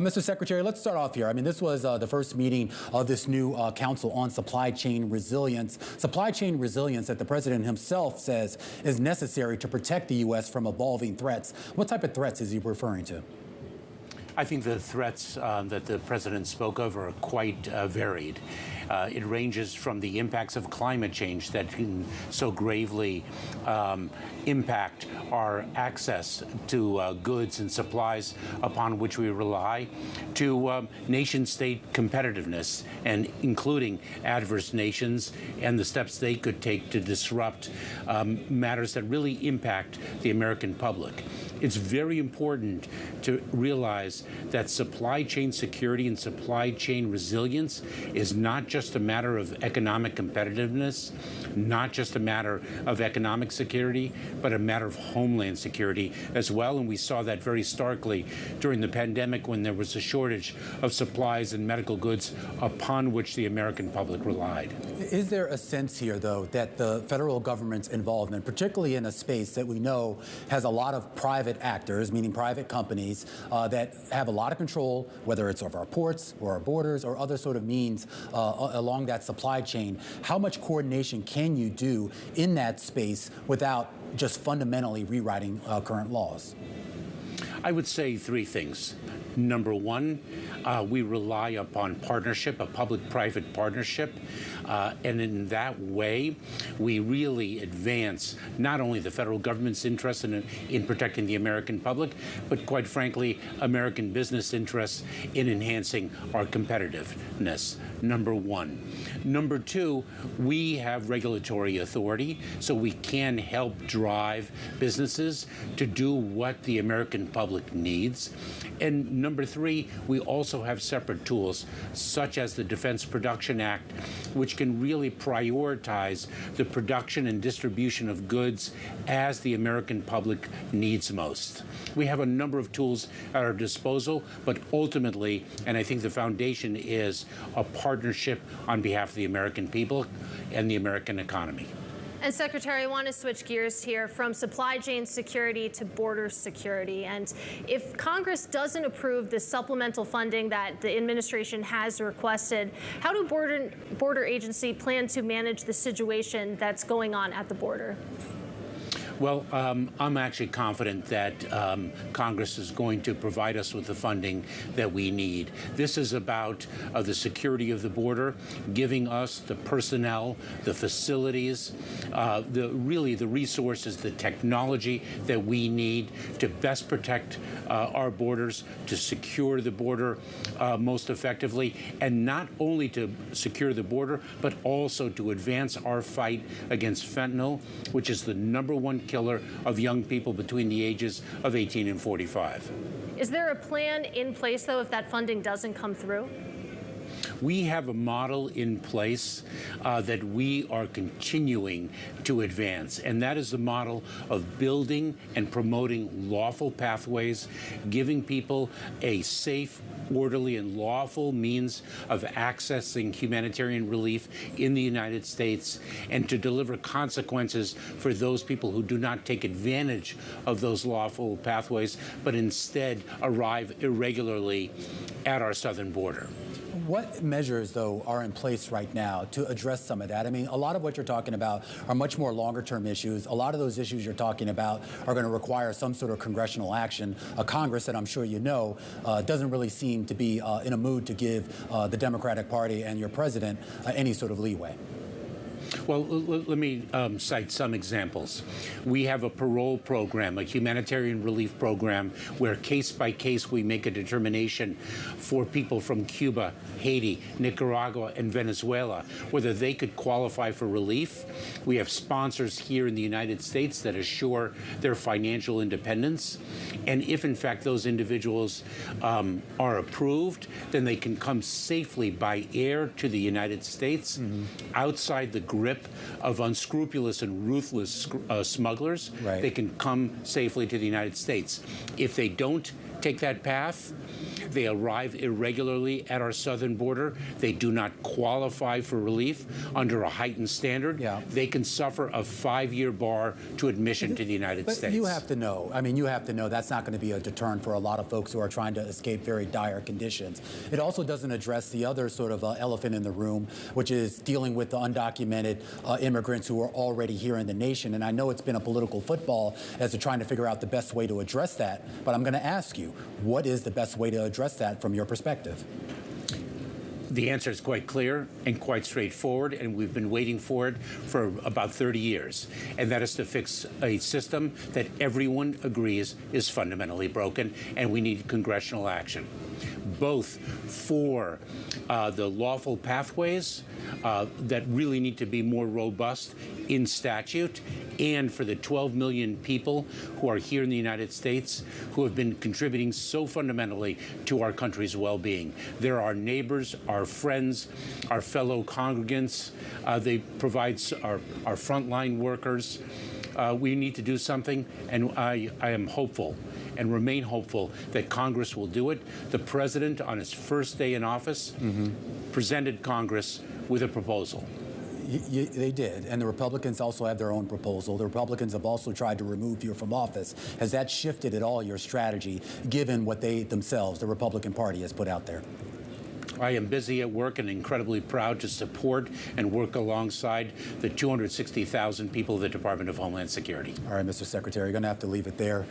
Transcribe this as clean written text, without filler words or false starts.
Mr. Secretary, let's start off here. I mean, this was the first meeting of this new Council on Supply Chain Resilience. Supply chain resilience that the president himself says is necessary to protect the U.S. from evolving threats. What type of threats is he referring to? I think the threats that the president spoke of are quite varied. It ranges from the impacts of climate change that can so gravely impact our access to goods and supplies upon which we rely, to nation-state competitiveness, and including adverse nations and the steps they could take to disrupt matters that really impact the American public. It's very important to realize that supply chain security and supply chain resilience is not just a matter of economic competitiveness, not just a matter of economic security, but a matter of homeland security as well. And we saw that very starkly during the pandemic when there was a shortage of supplies and medical goods upon which the American public relied. Is there a sense here, though, that the federal government's involvement, particularly in a space that we know has a lot of private actors, meaning private companies, that have a lot of control, whether it's of our ports or our borders or other sort of means along that supply chain, how much coordination can you do in that space without just fundamentally rewriting current laws? I would say three things. Number one, we rely upon partnership, a public-private partnership, and in that way, we really advance not only the federal government's interest in protecting the American public, but quite frankly, American business interests in enhancing our competitiveness. Number one. Number two, we have regulatory authority, so we can help drive businesses to do what the American public needs. And number three, we also have separate tools, such as the Defense Production Act, which can really prioritize the production and distribution of goods as the American public needs most. We have a number of tools at our disposal, but ultimately, and I think the foundation is a partnership on behalf of the American people and the American economy. And Secretary, I want to switch gears here from supply chain security to border security. And if Congress doesn't approve the supplemental funding that the administration has requested, how do border agency plan to manage the situation that's going on at the border? Well, I'm actually confident that Congress is going to provide us with the funding that we need. This is about the security of the border, giving us the personnel, the facilities, really the resources, the technology that we need to best protect our borders, to secure the border most effectively, and not only to secure the border, but also to advance our fight against fentanyl, which is the #1 killer of young people between the ages of 18 and 45. Is there a plan in place, though, if that funding doesn't come through? We have a model in place that we are continuing to advance, and that is the model of building and promoting lawful pathways, giving people a safe, orderly, and lawful means of accessing humanitarian relief in the United States, and to deliver consequences for those people who do not take advantage of those lawful pathways, but instead arrive irregularly at our southern border. What measures, though, are in place right now to address some of that? I mean, a lot of what you're talking about are much more longer-term issues. A lot of those issues you're talking about are going to require some sort of congressional action. A Congress that I'm sure you know doesn't really seem to be in a mood to give the Democratic Party and your president any sort of leeway. Well, let me cite some examples. We have a parole program, a humanitarian relief program, where case by case we make a determination for people from Cuba, Haiti, Nicaragua, and Venezuela, whether they could qualify for relief. We have sponsors here in the United States that assure their financial independence. And if, in fact, those individuals are approved, then they can come safely by air to the United States, outside the grip of unscrupulous and ruthless smugglers. Right. They can come safely to the United States. If they don't take that path, They arrive irregularly at our southern border. They do not qualify for relief under a heightened standard. Yeah. They can suffer a 5-year bar to admission to the United But States. you have to know, you have to know that's not going to be a deterrent for a lot of folks who are trying to escape very dire conditions. It also doesn't address the other sort of elephant in the room, which is dealing with the undocumented immigrants who are already here in the nation. And I know it's been a political football as to trying to figure out the best way to address that. But I'm going to ask you, what is the best way to address that from your perspective? The answer is quite clear and quite straightforward, and we've been waiting for it for about 30 years. And that is to fix a system that everyone agrees is fundamentally broken, and we need congressional action, both for the lawful pathways that really need to be more robust in statute, and for the 12 million people who are here in the United States who have been contributing so fundamentally to our country's well-being. They're our neighbors, our friends, our fellow congregants. They provide our frontline workers. We need to do something, and I am hopeful and remain hopeful that Congress will do it. The president, on his first day in office, presented Congress with a proposal. They did, and the Republicans also have their own proposal. The Republicans have also tried to remove you from office. Has that shifted at all your strategy, given what they themselves, the Republican Party, has put out there? I am busy at work and incredibly proud to support and work alongside the 260,000 people of the Department of Homeland Security. All right, Mr. Secretary, you're going to have to leave it there.